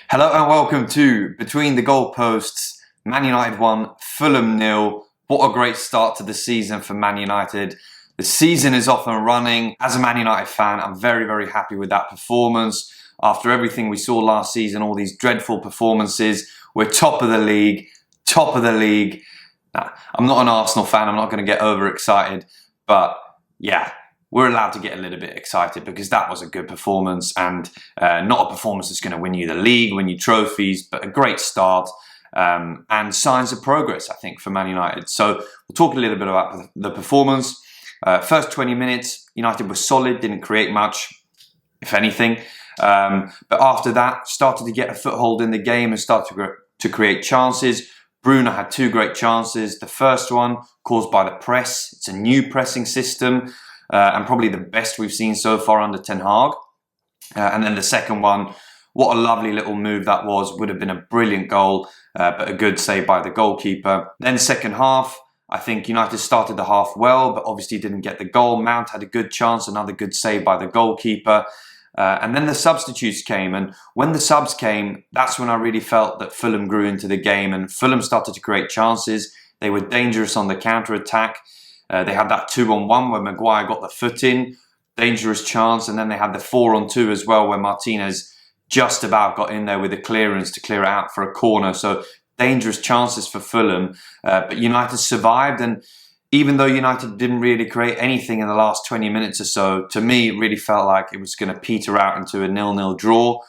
Hello and welcome to Between the Goalposts. Man United 1, Fulham 0. What a great start to the season for Man United. The season is off and running. As a Man United fan, I'm very happy with that performance. After everything we saw last season, all these dreadful performances, we're top of the league. Nah, I'm not an Arsenal fan, I'm not going to get overexcited, but yeah, we're allowed to get a little bit excited because that was a good performance and not a performance that's going to win you the league, win you trophies, but a great start and signs of progress, I think, for Man United. So we'll talk a little bit about the performance. First 20 minutes, United were solid, didn't create much, if anything. But after that, started to get a foothold in the game and started to create chances. Bruno had two great chances. The first one caused by the press. It's a new pressing system. And probably the best we've seen so far under Ten Hag. And then the second one, what a lovely little move that was. Would have been a brilliant goal, but a good save by the goalkeeper. Then second half, I think United started the half well, but obviously didn't get the goal. Mount had a good chance, another good save by the goalkeeper. And then the substitutes came. And when the subs came, that's when I really felt that Fulham grew into the game and Fulham started to create chances. They were dangerous on the counter-attack. They had that 2-on-1 where Maguire got the foot in, dangerous chance, and then they had the 4-on-2 as well where Martinez just about got in there with a clearance to clear it out for a corner. So dangerous chances for Fulham, but United survived, and even though United didn't really create anything in the last 20 minutes or so, to me it really felt like it was going to peter out into a 0-0 draw.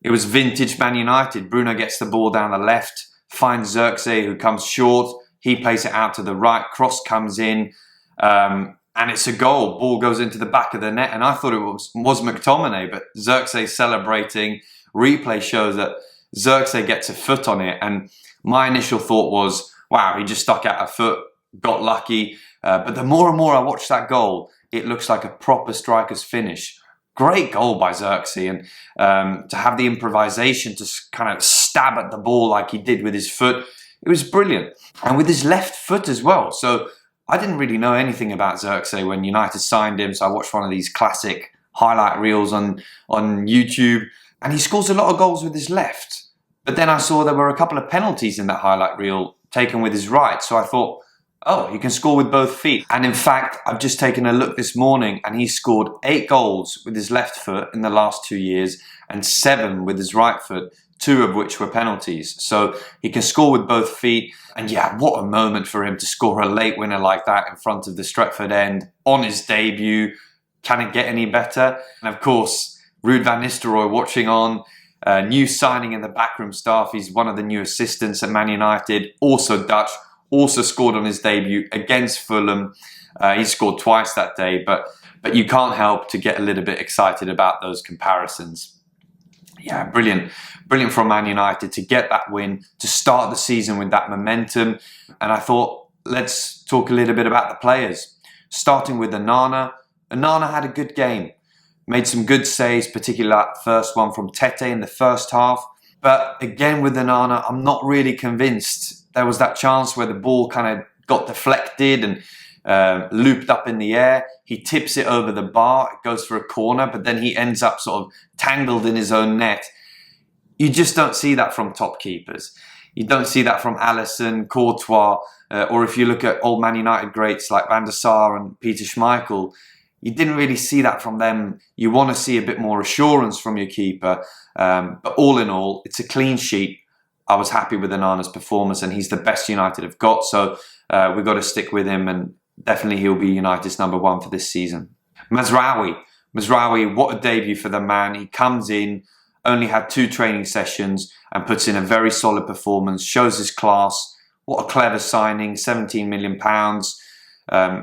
It was vintage Man United. Bruno gets the ball down the left, finds Zirkzee who comes short. He plays it out to the right, cross comes in, and it's a goal. Ball goes into the back of the net, and I thought it was McTominay, but Zirkzee celebrating. Replay shows that Zirkzee gets a foot on it, and my initial thought was, wow, he just stuck out a foot, got lucky. But the more and more I watch that goal, it looks like a proper striker's finish. Great goal by Zirkzee, and to have the improvisation to kind of stab at the ball like he did with his foot, it was brilliant. And with his left foot as well. So I didn't really know anything about Zirkzee when United signed him. So I watched one of these classic highlight reels on YouTube. And he scores a lot of goals with his left. But then I saw there were a couple of penalties in that highlight reel taken with his right. So I thought, oh, he can score with both feet. And in fact, I've just taken a look this morning and he scored 8 goals with his left foot in the last 2 years and 7 with his right foot, 2 of which were penalties. So he can score with both feet. And yeah, what a moment for him to score a late winner like that in front of the Stretford end on his debut. Can it get any better? And of course, Ruud van Nistelrooy watching on. New signing in the backroom staff. He's one of the new assistants at Man United. Also Dutch. Also scored on his debut against Fulham. He scored twice that day. But you can't help to get a little bit excited about those comparisons. Yeah, brilliant from Man United to get that win, to start the season with that momentum. And I thought, let's talk a little bit about the players. Starting with Onana. Onana had a good game. Made some good saves, particularly that first one from Tete in the first half. But again with Onana, I'm not really convinced. There was that chance where the ball kind of got deflected and looped up in the air. He tips it over the bar, it goes for a corner, but then he ends up sort of tangled in his own net. You just don't see that from top keepers. You don't see that from Alisson, Courtois, or if you look at old Man United greats like Van der Sar and Peter Schmeichel, you didn't really see that from them. You want to see a bit more assurance from your keeper. But all in all, it's a clean sheet. I was happy with Onana's performance and he's the best United have got. So we've got to stick with him and definitely he'll be United's number 1 for this season. Mazraoui, what a debut for the man. He comes in, only had 2 training sessions and puts in a very solid performance, shows his class. What a clever signing, £17 million.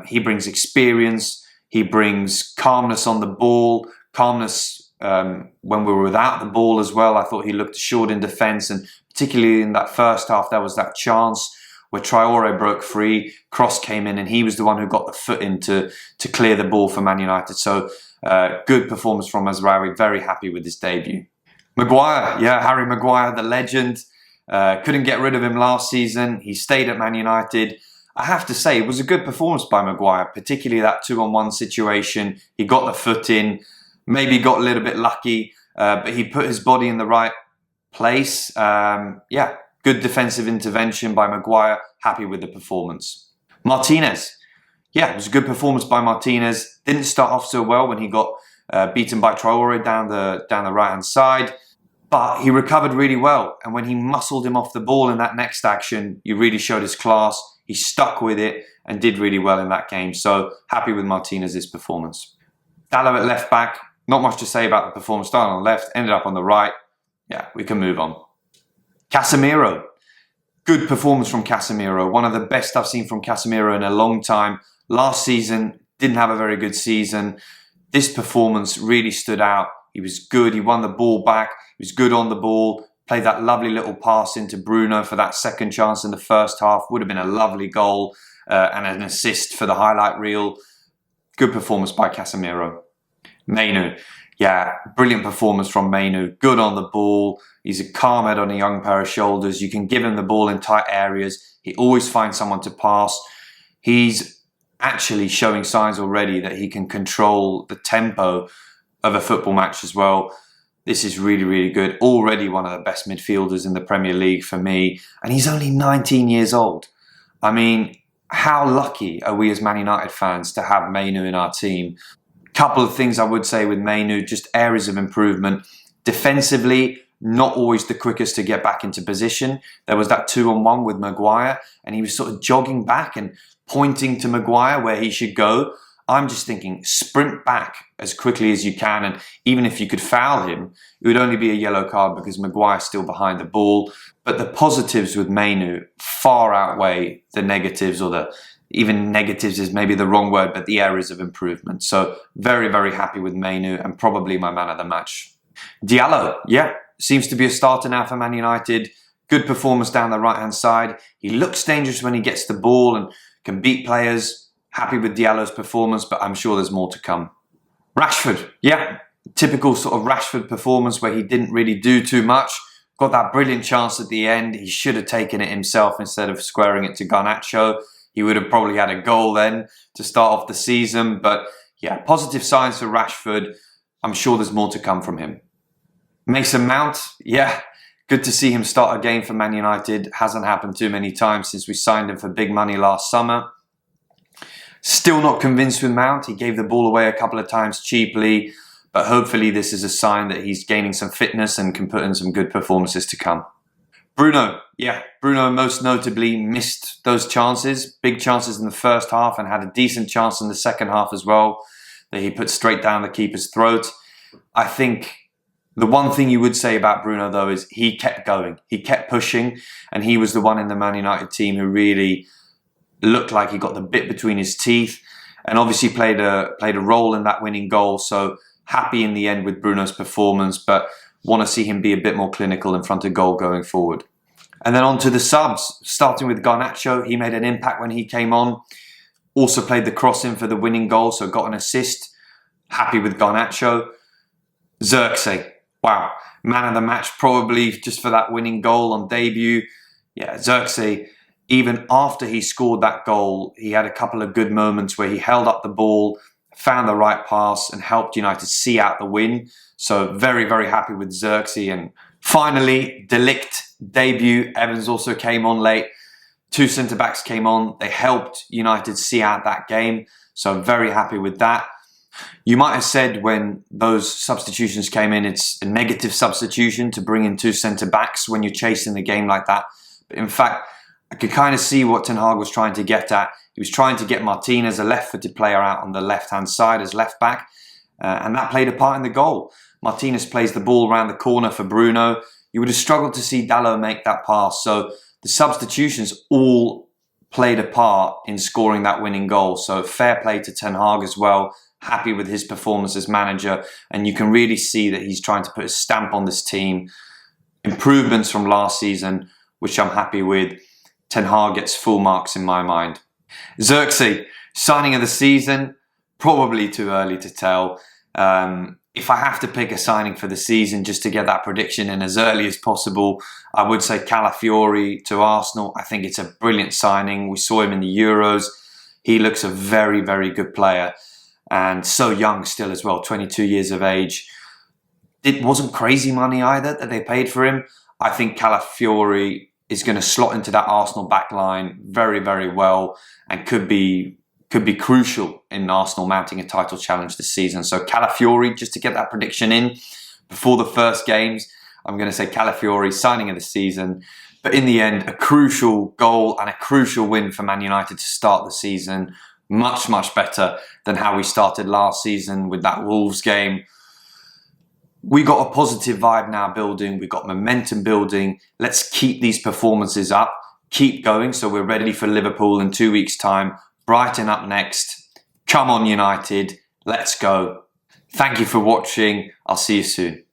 He brings experience. He brings calmness on the ball, calmness when we were without the ball as well. I thought he looked assured in defence, and particularly in that first half, there was that chance where Traore broke free, cross came in, and he was the one who got the foot in to clear the ball for Man United. So good performance from Mazraoui, very happy with his debut. Maguire, yeah, Harry Maguire, the legend. Couldn't get rid of him last season. He stayed at Man United. I have to say, it was a good performance by Maguire, particularly that 2-on-1 situation. He got the foot in, maybe got a little bit lucky, but he put his body in the right place. Yeah, good defensive intervention by Maguire. Happy with the performance. Martinez. Yeah, it was a good performance by Martinez. Didn't start off so well when he got beaten by Traore down the right-hand side. But he recovered really well. And when he muscled him off the ball in that next action, he really showed his class. He stuck with it and did really well in that game. So happy with Martinez's performance. Dalot at left back. Not much to say about the performance. Started on the left, ended up on the right. Yeah, we can move on. Casemiro. Good performance from Casemiro. One of the best I've seen from Casemiro in a long time. Last season, didn't have a very good season. This performance really stood out. He was good. He won the ball back. He was good on the ball. Played that lovely little pass into Bruno for that second chance in the first half. Would have been a lovely goal and an assist for the highlight reel. Good performance by Casemiro. Mainu. Yeah, brilliant performance from Mainu. Good on the ball. He's a calm head on a young pair of shoulders. You can give him the ball in tight areas. He always finds someone to pass. He's actually showing signs already that he can control the tempo of a football match as well. This is really, really good. Already one of the best midfielders in the Premier League for me. And he's only 19 years old. I mean, how lucky are we as Man United fans to have Mainu in our team? Couple of things I would say with Mainu, just areas of improvement. Defensively, not always the quickest to get back into position. There was that 2-on-1 with Maguire and he was sort of jogging back and pointing to Maguire where he should go. I'm just thinking, sprint back as quickly as you can, and even if you could foul him, it would only be a yellow card because Maguire's still behind the ball. But the positives with Mainu far outweigh the negatives, or even negatives is maybe the wrong word, but the areas of improvement. So very, very happy with Mainu and probably my man of the match. Diallo, yeah, seems to be a starter now for Man United. Good performance down the right-hand side. He looks dangerous when he gets the ball and can beat players. Happy with Diallo's performance, but I'm sure there's more to come. Rashford, yeah, typical sort of Rashford performance where he didn't really do too much. Got that brilliant chance at the end. He should have taken it himself instead of squaring it to Garnacho. He would have probably had a goal then to start off the season. But yeah, positive signs for Rashford. I'm sure there's more to come from him. Mason Mount, yeah, good to see him start a game for Man United. Hasn't happened too many times since we signed him for big money last summer. Still not convinced with Mount. He gave the ball away a couple of times cheaply, but hopefully this is a sign that he's gaining some fitness and can put in some good performances to come. Bruno, yeah, Bruno most notably missed those chances, big chances in the first half, and had a decent chance in the second half as well that he put straight down the keeper's throat. I think the one thing you would say about Bruno though is he kept going, he kept pushing, and he was the one in the Man United team who really looked like he got the bit between his teeth and obviously played a role in that winning goal. So happy in the end with Bruno's performance, but want to see him be a bit more clinical in front of goal going forward. And then on to the subs, starting with Garnacho. He made an impact when he came on. Also played the cross in for the winning goal, so got an assist. Happy with Garnacho. Zirkzee, wow, man of the match probably just for that winning goal on debut. Yeah, Zirkzee, even after he scored that goal, he had a couple of good moments where he held up the ball, found the right pass and helped United see out the win. So very, very happy with Zirkzee. And finally, De Ligt debut. Evans also came on late. Two centre-backs came on. They helped United see out that game. So very happy with that. You might have said when those substitutions came in, it's a negative substitution to bring in two centre-backs when you're chasing the game like that. But in fact, I could kind of see what Ten Hag was trying to get at. He was trying to get Martinez, a left-footed player, out on the left-hand side as left-back. And that played a part in the goal. Martinez plays the ball around the corner for Bruno. You would have struggled to see Dalot make that pass. So the substitutions all played a part in scoring that winning goal. So fair play to Ten Hag as well. Happy with his performance as manager. And you can really see that he's trying to put a stamp on this team. Improvements from last season, which I'm happy with. Ten Hag gets full marks in my mind. Zirkzee, signing of the season, probably too early to tell. If I have to pick a signing for the season just to get that prediction in as early as possible, I would say Calafiori to Arsenal. I think it's a brilliant signing. We saw him in the Euros. He looks a very, very good player and so young still as well, 22 years of age. It wasn't crazy money either that they paid for him. I think Calafiori is going to slot into that Arsenal backline very, very well and could be crucial in Arsenal mounting a title challenge this season. So Calafiori, just to get that prediction in before the first games, I'm going to say Calafiori, signing of the season. But in the end, a crucial goal and a crucial win for Man United to start the season. Much, much better than how we started last season with that Wolves game. We got a positive vibe now building. We got momentum building. Let's keep these performances up. Keep going so we're ready for Liverpool in 2 weeks' time. Brighton up next. Come on, United. Let's go. Thank you for watching. I'll see you soon.